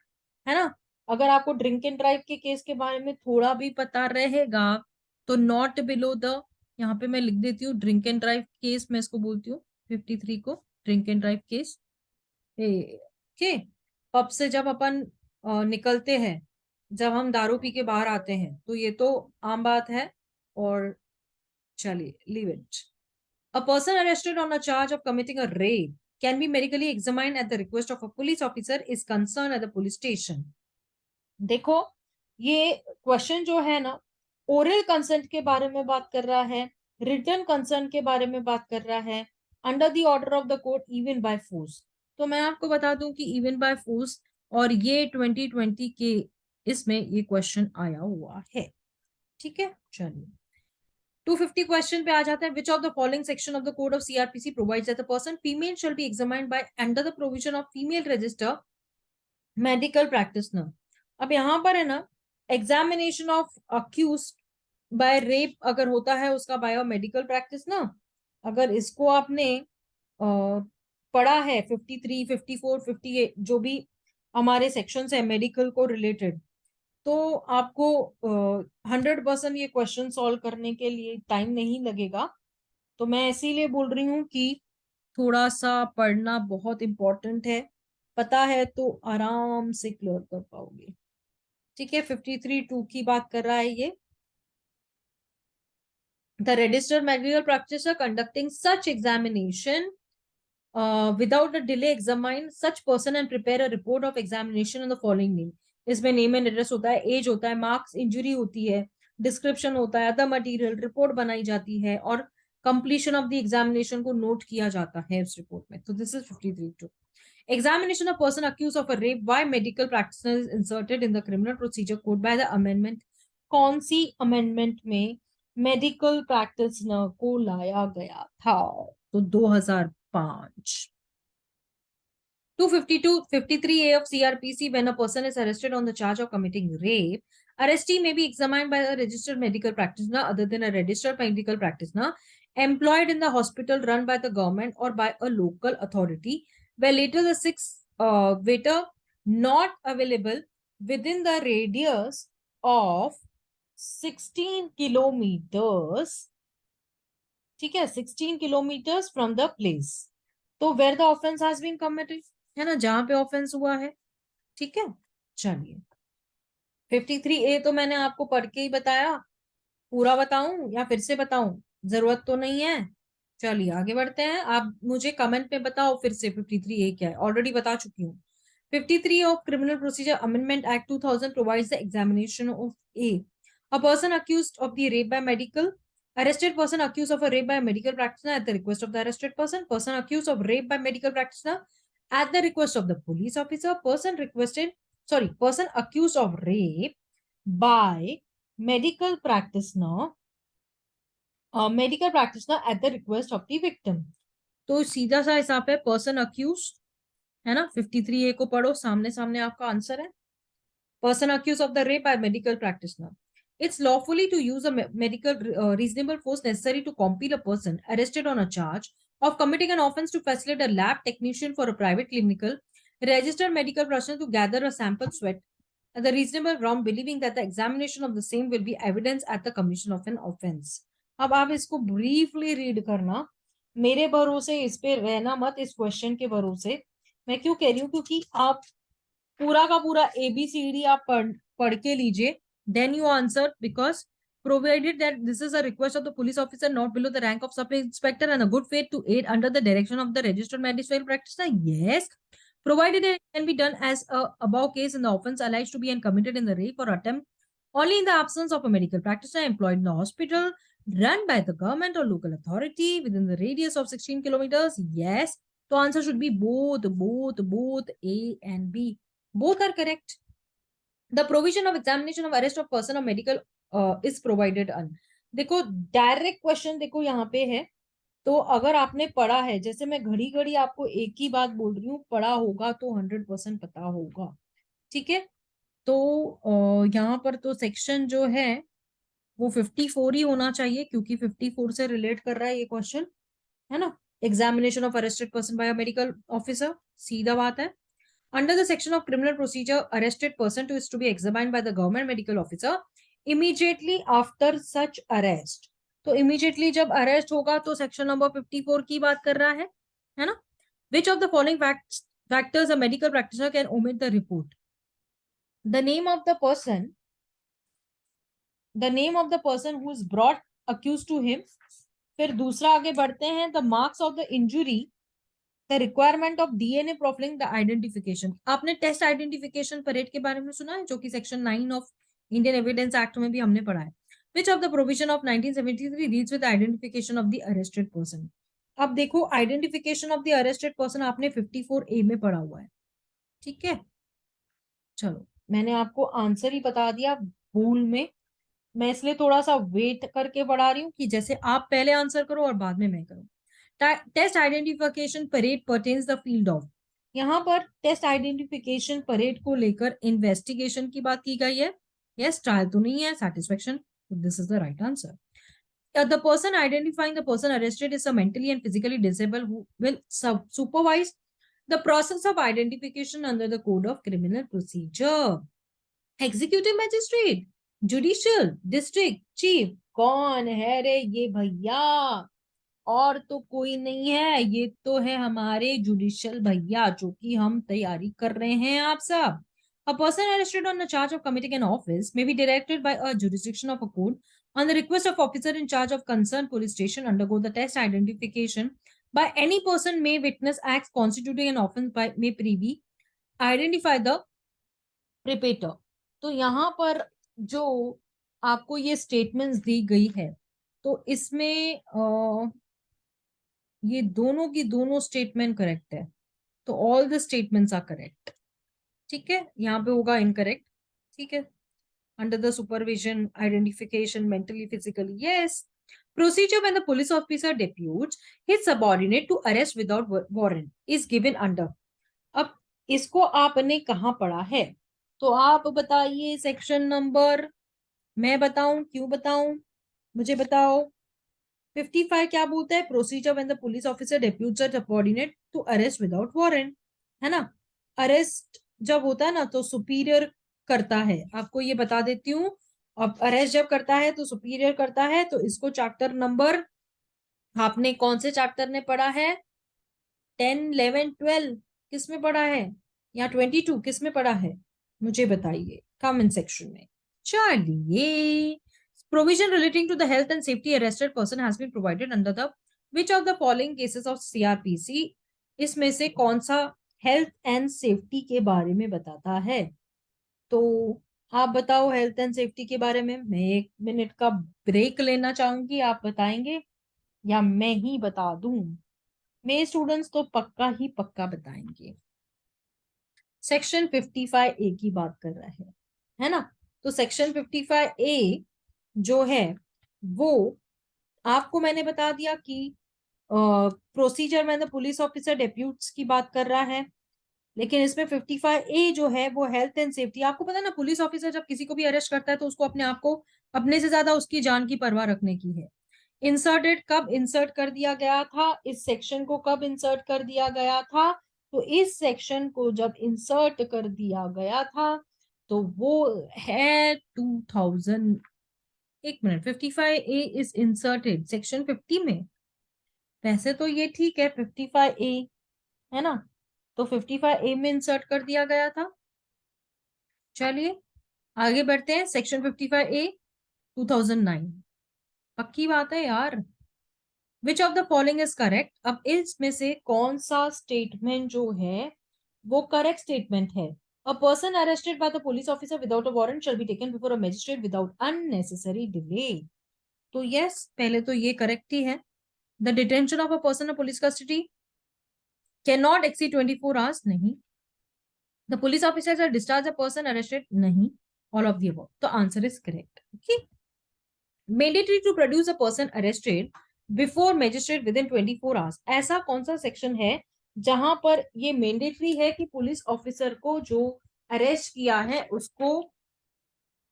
S1: ना, अगर आपको ड्रिंक एंड ड्राइव के केस के बारे में थोड़ा भी पता रहेगा तो नॉट बिलो द, यहाँ पे मैं लिख देती हूँ ड्रिंक एंड ड्राइव केस, मैं इसको बोलती हूँ 53 को drink and drive case. Okay, pub से जब अपन निकलते हैं, जब हम दारू पी के बाहर आते हैं, तो ये तो आम बात है। और चलिए, leave it. A person arrested on a charge of committing a rape can be medically examined at the request of a police officer is concerned at the police station. देखो, ये क्वेश्चन जो है ना, ओरल कंसेंट के बारे में बात कर रहा है, रिटर्न कंसेंट के बारे में बात कर रहा है, under the order of the court even by force. तो मैं आपको बता दूं कि इवन बाय फोर्स, और ये 2020 के इसमें ये क्वेश्चन आया हुआ है। ठीक है, चलिए 250 क्वेश्चन पे आ जाता है। Which of the following section of the code of CrPC provides that the person female shall be examined by under the provision of female register medical practitioner. अब यहाँ पर है ना, examination of accuse by rape अगर होता है उसका bio medical practice ना, अगर इसको आपने पढ़ा है 53, 54, 58 जो भी हमारे सेक्शन है मेडिकल को रिलेटेड, तो आपको 100% ये क्वेश्चन सॉल्व करने के लिए टाइम नहीं लगेगा। तो मैं इसीलिए बोल रही हूँ कि थोड़ा सा पढ़ना बहुत इंपॉर्टेंट है, पता है तो आराम से क्लियर कर पाओगे। ठीक है, 53(2) की बात कर रहा है ये। The registered medical practitioner conducting such examination without a delay examine such person and prepare a report of examination on the following name. इसमें नेम एंड एड्रेस होता है, एज होता है, मार्क्स इंजरी होती है, डिस्क्रिप्शन होता है, अदर मटेरियल, रिपोर्ट बनाई जाती है और कंप्लीशन ऑफ द एग्जामिनेशन को नोट किया जाता है उस रिपोर्ट में। तो this is 53(2). Examination of person accused of a rape by medical practitioner is inserted in the criminal procedure code by the amendment। कौन सी अमेंडमेंट में मेडिकल प्रैक्टिशनर को लाया गया था? तो 2005। 252, 53A of CRPC, when a person is arrested on the charge of committing rape, arrestee may be examined by a registered medical practitioner other than a registered medical practitioner employed in the hospital run by the government or by a local authority, where later the six waiter not available within the radius of 16 kilometers, ठीक है, 16 kilometers from the place, तो where the offense has been committed, है ना, जहां पे offence हुआ है। ठीक है, चलिए 53A तो मैंने आपको पढ़ के ही बताया, पूरा बताऊं या फिर से बताऊं? जरूरत तो नहीं है। चलिए आगे बढ़ते हैं, आप मुझे कमेंट में बताओ फिर से 53A क्या है, ऑलरेडी बता चुकी हूँ। 53 of Criminal Procedure Amendment Act 2000 provides the examination of a person accused of the rape by medical, arrested person accused of a rape by a medical practitioner at the request of the arrested person, person accused of rape by medical practitioner at the request of the police officer, person accused of rape by medical practitioner at the request of the victim। तो सीधा सा हिसाब है, person accused है ना, 53A को पढ़ो, सामने सामने आपका आंसर है। Person accused of the rape by medical practitioner, it's lawfully to use a medical reasonable force necessary to compel a person arrested on a charge of committing an offense to facilitate a lab technician for a private clinical registered medical practitioner to gather a sample sweat at the reasonable ground believing that the examination of the same will be evidence at the commission of an offense। अब आप इसको briefly read करना, मेरे भरोसे इस पे रहना मत, इस क्वेश्चन के भरोसे। मैं क्यों कह रही हूँ, क्योंकि आप पूरा का पूरा ABCD आप पढ़ के लीजिए, then you answer, because provided that this is a request of the police officer not below the rank of sub inspector and a good faith to aid under the direction of the registered magistrate practitioner, yes, provided it can be done as a above case in the offense alleged to be and committed in the rape or attempt only in the absence of a medical practitioner employed in the hospital run by the government or local authority within the radius of 16 kilometers, yes. So answer should be both A and B. Both are correct. The provision of examination of arrest of person of medical is provided on. देखो direct question देखो यहाँ पे है, तो अगर आपने पढ़ा है, जैसे मैं घड़ी घड़ी आपको एक ही बात बोल रही हूँ, पढ़ा होगा तो 100% पता होगा, ठीक है। तो यहाँ पर तो सेक्शन जो है वो 54 ही होना चाहिए, क्योंकि 54 से रिलेट कर रहा है ये क्वेश्चन, है ना। Examination of arrested person by a medical officer, सीधा बात है। Under the section of criminal procedure, arrested person is to be examined by the government medical officer immediately after such arrest. तो immediately जब arrest होगा तो section number 54 की बात कर रहा है ना। Which of the following factors a medical practitioner can omit the report? The name of the person, who is brought accused to him. फिर दूसरा आगे बढ़ते हैं, the marks of the injury, the requirement of DNA profiling, the identification. आपने test identification parade के बारे में सुना है, जो कि section 9 of Indian evidence act में भी हमने पढ़ा है। Which of the provision of 1973 deals with the identification of the arrested person? अब देखो identification of the arrested person आपने 54A में पढ़ा हुआ है, ठीक है। चलो मैंने आपको आंसर ही बता दिया भूल में, मैं इसलिए थोड़ा सा वेट करके पढ़ा रही हूँ कि जैसे आप पहले आंसर करो और बाद में मैं करूँ। Test identification parade pertains the field of, यहाँ पर टेस्ट आइडेंटिफिकेशन परेड को लेकर इन्वेस्टिगेशन की बात की गई है। यस, ट्रायल तो नहीं है, satisfaction, this is the right answer. The person identifying the person arrested is a mentally and physically disabled who will supervise the process of identification under the code of criminal procedure. Executive magistrate, judicial district chief, कौन है रे ये भैया? और तो कोई नहीं है, ये तो है हमारे जुडिशियल भैया, जो कि हम तैयारी कर रहे हैं आप सब। A person arrested on the charge of committing an offense may be directed by a jurisdiction of a court on the request of officer in charge of concerned police station undergo the test identification by any person may witness acts constituting an offense by may privy identify the repeater. तो यहाँ पर जो आपको ये statements दी गई है, तो इसमें ये दोनों की दोनों स्टेटमेंट करेक्ट है, तो all the statements are correct, ठीक है। यहाँ पे होगा इनकरेक्ट, ठीक है। Under the supervision identification mentally physically, yes. Procedure when the police officer deputes his subordinate to arrest without warrant is given under। अब इसको आपने कहाँ पढ़ा है, तो आप बताइए सेक्शन नंबर, मैं बताऊं क्यों बताऊं, मुझे बताओ। 55 क्या बोलता है? Procedure when the police officer deputes a subordinate to arrest without warrant, है ना। अरेस्ट जब होता है ना तो सुपीरियर करता है, आपको ये बता देती हूँ। अब अरेस्ट जब करता है तो सुपीरियर करता है, तो इसको चैप्टर नंबर, आपने कौन से चैप्टर ने पढ़ा है? 10, 11, 12 किस में पढ़ा है, या 22 किस में पढ़ा है? मुझे बताइए कमेंट सेक्शन में। चलिए, provision relating to the health and safety arrested person has been provided under the which of the following cases of CRPC? इसमें से कौन सा हेल्थ एंड सेफ्टी के बारे में बताता है? तो आप बताओ हेल्थ एंड सेफ्टी के बारे में। मैं 1 मिनट का ब्रेक लेना चाहूंगी, आप बताएंगे या मैं ही बता दूं? मेरे स्टूडेंट्स तो पक्का ही पक्का बताएंगे। सेक्शन 55A की बात कर रहा है ना। तो सेक्शन 55A जो है वो आपको मैंने बता दिया कि प्रोसीजर में द पुलिस ऑफिसर डेप्यूट्स की बात कर रहा है, लेकिन इसमें 55A जो है वो हेल्थ एंड सेफ्टी। आपको पता है ना, पुलिस ऑफिसर जब किसी को भी अरेस्ट करता है तो उसको अपने आप को अपने से ज्यादा उसकी जान की परवाह रखने की है। इंसर्टेड कब इंसर्ट कर दिया गया था, इस सेक्शन को कब इंसर्ट कर दिया गया था? तो इस सेक्शन को जब इंसर्ट कर दिया गया था तो वो है 2000, 1 minute, 55A is inserted section 50 में। वैसे तो ये ठीक है 55A, है ना, तो 55A में इंसर्ट कर दिया गया था। चलिए आगे बढ़ते हैं। सेक्शन 55A 2009, पक्की बात है यार। विच of the following is correct? अब इसमें से कौन सा स्टेटमेंट जो है वो करेक्ट स्टेटमेंट है? A person arrested by the police officer without a warrant shall be taken before a magistrate without unnecessary delay. तो यस, पहले तो ये करेक्ट ही है। The detention of a person in police custody cannot exceed 24 hours, नहीं। The police officer has discharge a person arrested, नहीं। All of the above, तो answer is correct. Okay. Mandatory to produce a person arrested before magistrate with in 24 hours, ऐसा कौन सा section है जहां पर ये मैंडेटरी है कि पुलिस ऑफिसर को जो अरेस्ट किया है उसको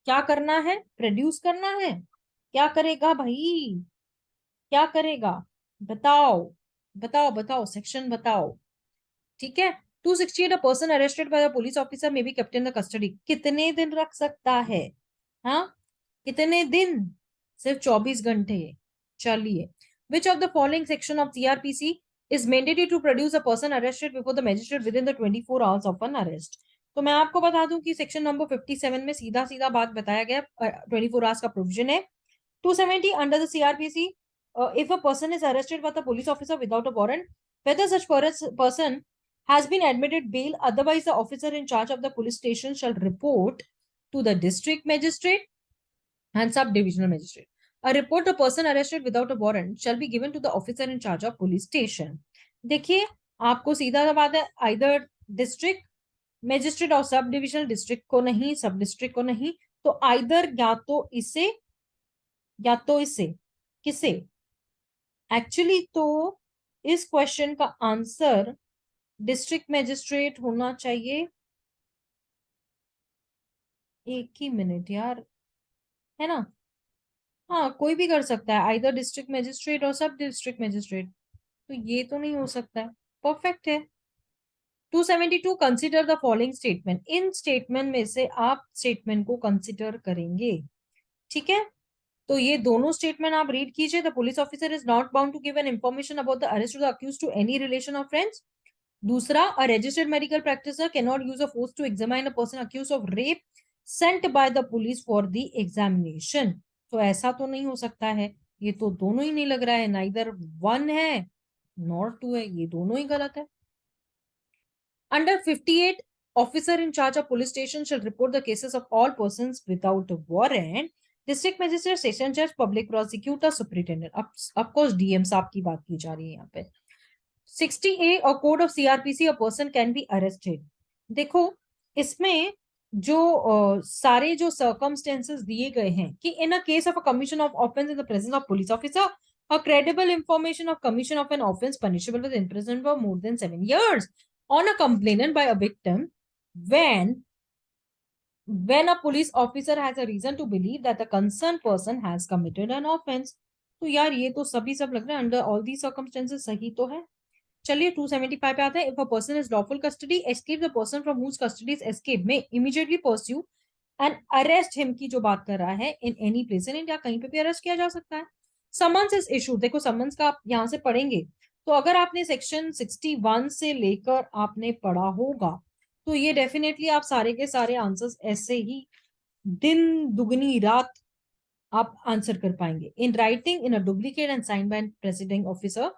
S1: क्या करना है? प्रोड्यूस करना है। क्या करेगा भाई? क्या करेगा? बताओ, बताओ, बताओ, सेक्शन बताओ। ठीक है। 268, अ person arrested by the police officer may be kept in the custody, कितने दिन रख सकता है? हाँ, कितने दिन? सिर्फ 24 घंटे। चलिए, which of the following section of CrPC is mandatory to produce a person arrested before the magistrate within the 24 hours of an arrest? तो मैं आपको बता दूं कि सेक्शन नंबर 57 में सीधा सीधा बात बताया गया, 24 आवर्स का प्रोविजन है। 270 under the CRPC, if a person is arrested by the police officer without a warrant, whether such person has been admitted bail, otherwise the officer in charge of the police station shall report to the district magistrate and sub-divisional magistrate. A report of person arrested without a warrant shall be given to the officer in charge of police station. देखिए, आपको सीधा सा बात है, either district magistrate और sub divisional, district को नहीं, सब डिस्ट्रिक्ट को नहीं, तो आइदर या तो इसे या तो इसे, किसे? एक्चुअली तो इस क्वेश्चन का आंसर डिस्ट्रिक्ट मैजिस्ट्रेट होना चाहिए। एक ही मिनट यार, है ना? हाँ, कोई भी कर सकता है, आइदर डिस्ट्रिक्ट मैजिस्ट्रेट और सब डिस्ट्रिक्ट मैजिस्ट्रेट, तो ये तो नहीं हो सकता है। परफेक्ट है। 272, consider the following statement, in statement में से आप स्टेटमेंट को कंसिडर करेंगे। ठीक है, तो ये दोनों स्टेटमेंट आप रीड कीजिए। The police officer is not bound to give an information about the arrest of the accused to any relation of friends. दूसरा, a registered medical practicer cannot use a force to examine a person accused of rape sent by the police for the examination. तो ऐसा तो नहीं हो सकता है, ये तो दोनों ही नहीं लग रहा है, नाइदर वन है नॉर टू है, ये दोनों ही गलत है। Under 58, officer in charge of police station shall report the cases of all persons without warrant, district magistrate, session जज, public prosecutor, superintendent. Of course DM साहब की बात की जा रही है यहाँ पे। 60A और code of CrPC, a person can be arrested. देखो, इसमें जो सारे जो सर्कमस्टेंसेस दिए गए हैं कि in a case of a commission of offence in the presence of police officer, a credible information of commission of an offense punishable with imprisonment for more than 7 years on a complainant by a victim when when a police officer has a reason to believe that the concerned person has committed an offense। तो यार ये तो सभी सब लग रहा है, under all the circumstances सही तो है। चलिए 275 पे आता है। If a person is lawful custody escape, the person from whose custody is escape may immediately pursue and arrest him की जो बात कर रहा है in any place in India, कहीं पे भी अरेस्ट किया जा सकता है। समन्स इज इशू, देखो समन्स का आप यहां से पढ़ेंगे तो अगर आपने सेक्शन 61 से लेकर आपने पढ़ा होगा तो ये डेफिनेटली आप सारे के सारे आंसर्स ऐसे ही दिन दुगनी रात आप आंसर कर पाएंगे। In writing in a duplicate and sign by presiding officer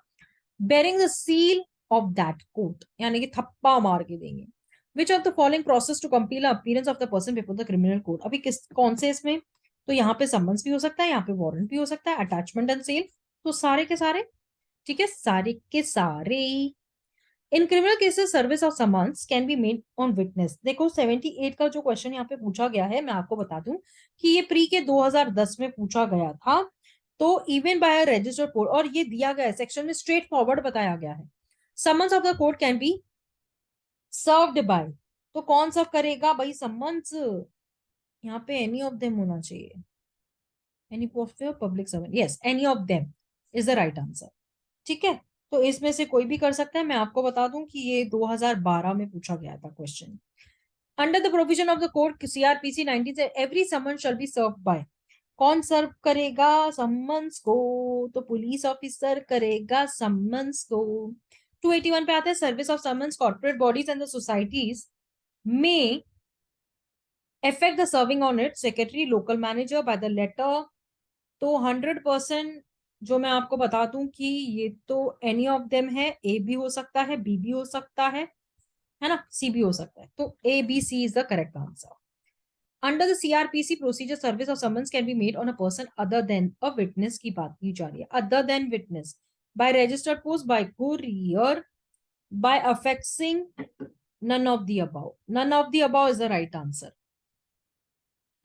S1: bearing the seal of that court, यानी कि थप्पा मार के देंगे। Which of the following process to compel the appearance of the person before the criminal court? अभी किस कौन से इसमें, तो यहाँ पे समन्स भी हो सकता है, यहाँ पे वारंट भी हो सकता है, अटैचमेंट एंड सेल, तो सारे के सारे ठीक है, सारे के सारे। In criminal cases service of summons can be made on witness. देखो 78 का जो क्वेश्चन यहाँ पे पूछा गया है, मैं आपको बता दूं कि ये प्री के 2010 में पूछा गया था। तो इवन बाय रजिस्टर्ड कोर्ट, और ये दिया गया है सेक्शन में, स्ट्रेट फॉरवर्ड बताया गया है। Summons of the court can be served by, तो कौन सर्व करेगा भाई समन्स? यहाँ पे एनी ऑफ देम होना चाहिए, any public servant, yes any of them is the right answer. ठीक है, तो इसमें से कोई भी कर सकता है। मैं आपको बता दूं कि ये 2012 में पूछा गया था question. Under the provision of the code CrPC 19 से every summon shall be served by, कौन सर्व करेगा समन्स को? तो पुलिस ऑफिसर करेगा समन्स को। 281 पे आता है service of summons corporate bodies and the societies में affect the serving on it secretary local manager by the letter। तो 100% जो मैं आपको बता दूं कि ये तो एनी ऑफ देम है, ए भी हो सकता है, बी भी हो सकता है ना, सी भी हो सकता है, तो A B C is the correct answer. Under the CrPC procedure service of summons can be made on a person other than a witness की बात की जा रही है, other than witness, by registered post, by courier, by affixing none of the above। None of the above is the right answer।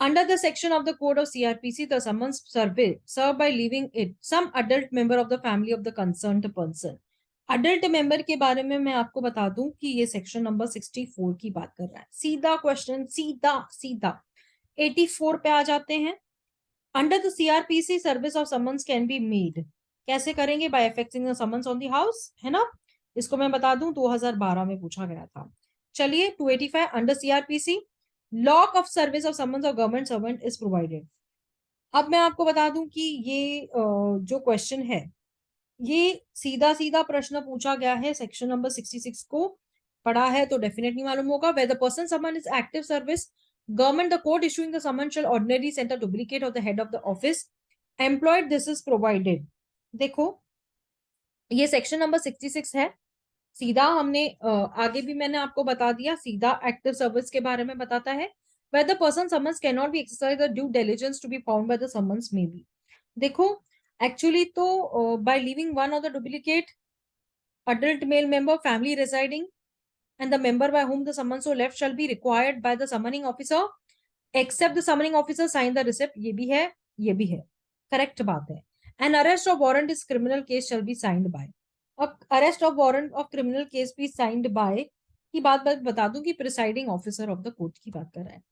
S1: Under the section of the code of CRPC, the summons served by leaving it some adult member of the family of the concerned person। Adult member के बारे में मैं आपको बता दूं कि ये section number 64 की बात कर रहा है। सीधा क्वेश्चन, सीधा सीधा 84 पे आ जाते हैं। Under the CrPC service of summons can be made, कैसे करेंगे? By effecting the summons on the house, है ना। इसको मैं बता दूं 2012 में पूछा गया था। चलिए 285 under CrPC lock of service of summons of government servant is provided. अब मैं आपको बता दूं कि ये जो क्वेश्चन है ये सीधा सीधा प्रश्न पूछा गया है, सेक्शन नंबर 66 को पढ़ा है तो डेफिनेटली मालूम होगा। Where the person summon is active service government the court issuing the summon shall ordinary send a duplicate of the head of the office employed, this is provided. देखो ये section number 66 है। सीधा हमने आगे भी मैंने आपको बता दिया, सीधा एक्टिव सर्विस के बारे में बताता है। Where the person summons cannot be exercised the due diligence to be found by the summons may be। देखो एक्चुअली तो by leaving one of the duplicate adult male member family residing and the member by whom the summons was left shall be required by the summoning officer except the summoning officer sign the receipt। ये भी है, ये भी है, correct बात है। An arrest of warrant is criminal case shall be signed by। अब arrest of warrant of criminal case भी साइंड बाय की बात बता दूं कि presiding officer of the court की बात कर रहा है।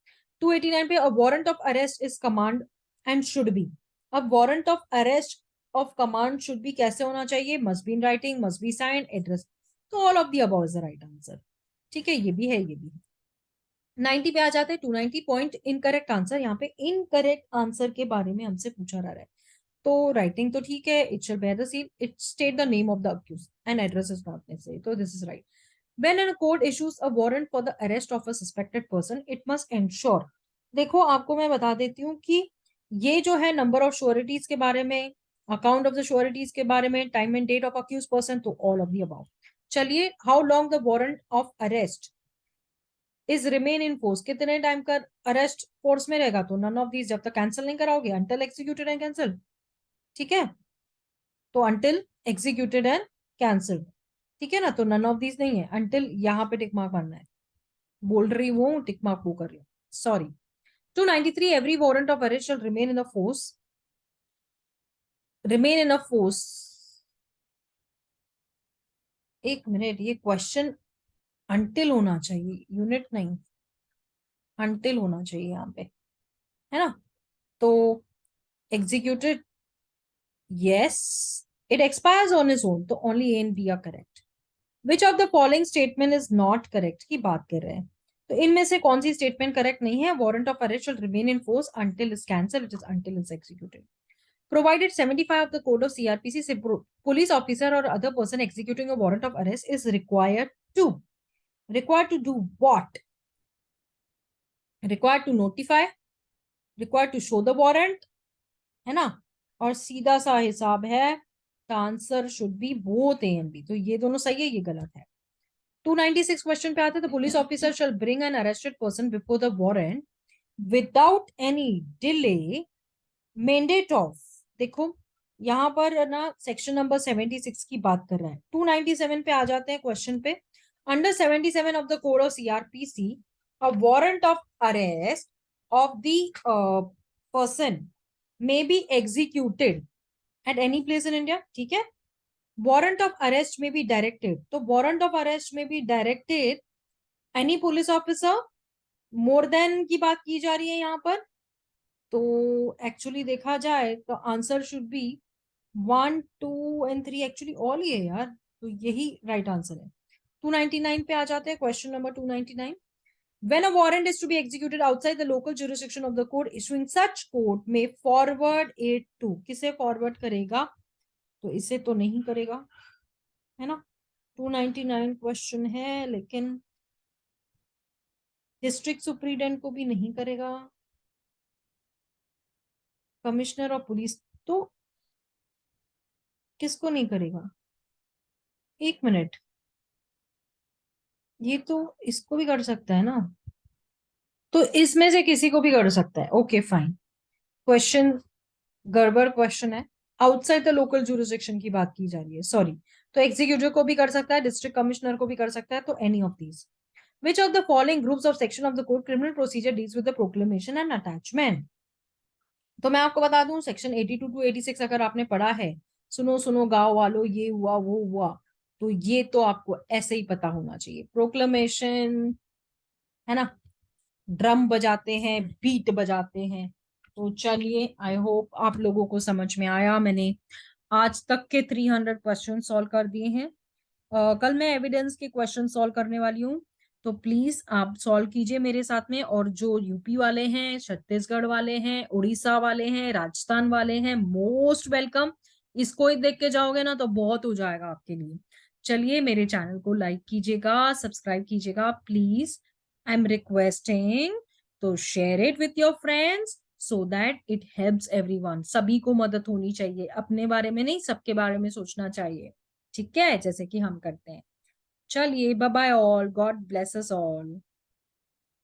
S1: 289 पे warrant of arrest is command and should be. अब warrant of arrest of command should be कैसे होना चाहिए? Must be in writing, must be signed, address. तो all of the above is the right answer. ठीक है, ये भी है, ये भी है। 90 पे आ जाते हैं। 290 पॉइंट इनकरेक्ट आंसर। यहाँ पे इनकरेक्ट आंसर के बारे में हमसे पूछा जा रहा है। तो राइटिंग तो ठीक है, it shall bear the seal, it state the name of the accuse and address is not necessary, तो this is right. When a court issues a warrant for the arrest of a suspected person, it must ensure। देखो आपको मैं बता देती हूँ कि ये जो है नंबर ऑफ श्योरिटीज के बारे में, अकाउंट ऑफ द श्योरिटीज के बारे में, time and date of accuse person, तो ऑल ऑफ द अबाउ। चलिए how long the warrant of arrest is remain in force, कितने टाइम का अरेस्ट फोर्स में रहेगा? तो नन ऑफ दीज, जब तक कैंसिल नहीं कराओगे, अंटिल एक्सिक्यूटेड एंड कैंसिल। ठीक है, तो अंटिल एक्सिक्यूटेड एंड कैंसिल्ड। ठीक है ना, तो नन ऑफ दीज नहीं है, अंटिल यहाँ पे टिक मार्क मारना है। बोल रही हूँ टिक मार्क वो कर रही हूँ, sorry. 293 every warrant of arrest shall remain in a force, remain in a force. एक मिनट, ये क्वेश्चन अंटिल होना चाहिए, यूनिट नहीं, अंटिल होना चाहिए यहाँ पे, है ना। तो executed, yes, it expires on its own, तो only A and B are correct. Which of the following statement is not correct की बात कर रहे हैं, तो इनमें से कौन सी स्टेटमेंट करेक्ट नहीं है? Warrant of arrest shall remain in force until is cancelled, which is until is executed. Provided 75 of the code of CRPC say police officer or other person executing a warrant of arrest is required to do what? Required to notify, required to show the warrant, है ना। और सीधा सा हिसाब है, the answer should be both A and B। तो ये दोनों सही है, ये गलत है। 296 क्वेश्चन पे आते हैं। The police officer shall bring an arrested person before the warrant without any delay mandate of। देखो यहाँ पर ना सेक्शन नंबर 76 की बात कर रहा है। 297 पे आ जाते हैं क्वेश्चन पे। Under 77 of the code of CrPC a warrant of arrest of the person may be executed at any place in India. ठीक है, वारंट ऑफ अरेस्ट में बी डायरेक्टेड, तो वारंट ऑफ अरेस्ट में be directed any police officer, more than की बात की जा रही है यहाँ पर। तो एक्चुअली देखा जाए तो answer should be 1 2 and 3, actually all he है यार, तो यही राइट आंसर है। 299 पे आ जाते हैं, question number 299। When a warrant is to be executed outside the local jurisdiction of the court, issuing such court may forward it to, किसे forward करेगा? तो इसे तो नहीं करेगा, है ना? 299 क्वेश्चन है, लेकिन डिस्ट्रिक्ट सुप्रीडेंट को भी नहीं करेगा, कमिश्नर और पुलिस, तो किसको नहीं करेगा? एक मिनट, ये तो इसको भी कर सकता है ना, तो इसमें से किसी को भी कर सकता है। ओके फाइन, क्वेश्चन गड़बड़ क्वेश्चन है, आउटसाइड द लोकल जुरिस्डिक्शन की बात की जा रही है, सॉरी। तो एग्जीक्यूटिव को भी कर सकता है, डिस्ट्रिक्ट कमिश्नर को भी कर सकता है, तो any of these. Which of the following groups of section of the code criminal procedure deals with the proclamation and attachment? तो मैं आपको बता दूं, सेक्शन 82 टू 86 अगर आपने पढ़ा है, सुनो सुनो गांव वालों ये हुआ वो हुआ, तो ये तो आपको ऐसे ही पता होना चाहिए। प्रोक्लेमेशन, है ना, ड्रम बजाते हैं, बीट बजाते हैं। तो चलिए, आई होप आप लोगों को समझ में आया। मैंने आज तक के 300 क्वेश्चन सॉल्व कर दिए हैं। कल मैं एविडेंस के क्वेश्चन सॉल्व करने वाली हूँ, तो प्लीज आप सॉल्व कीजिए मेरे साथ में। और जो यूपी वाले हैं, छत्तीसगढ़ वाले हैं, उड़ीसा वाले हैं, राजस्थान वाले हैं, मोस्ट वेलकम। इसको ही देख के जाओगे ना तो बहुत हो जाएगा आपके लिए। चलिए, मेरे चैनल को लाइक कीजिएगा, सब्सक्राइब कीजिएगा प्लीज, आई एम रिक्वेस्टिंग। तो share it with your friends so that it helps everyone. सभी को मदद होनी चाहिए, अपने बारे में नहीं, सबके बारे में सोचना चाहिए, ठीक है, जैसे कि हम करते हैं। चलिए, bye bye all, God bless us all.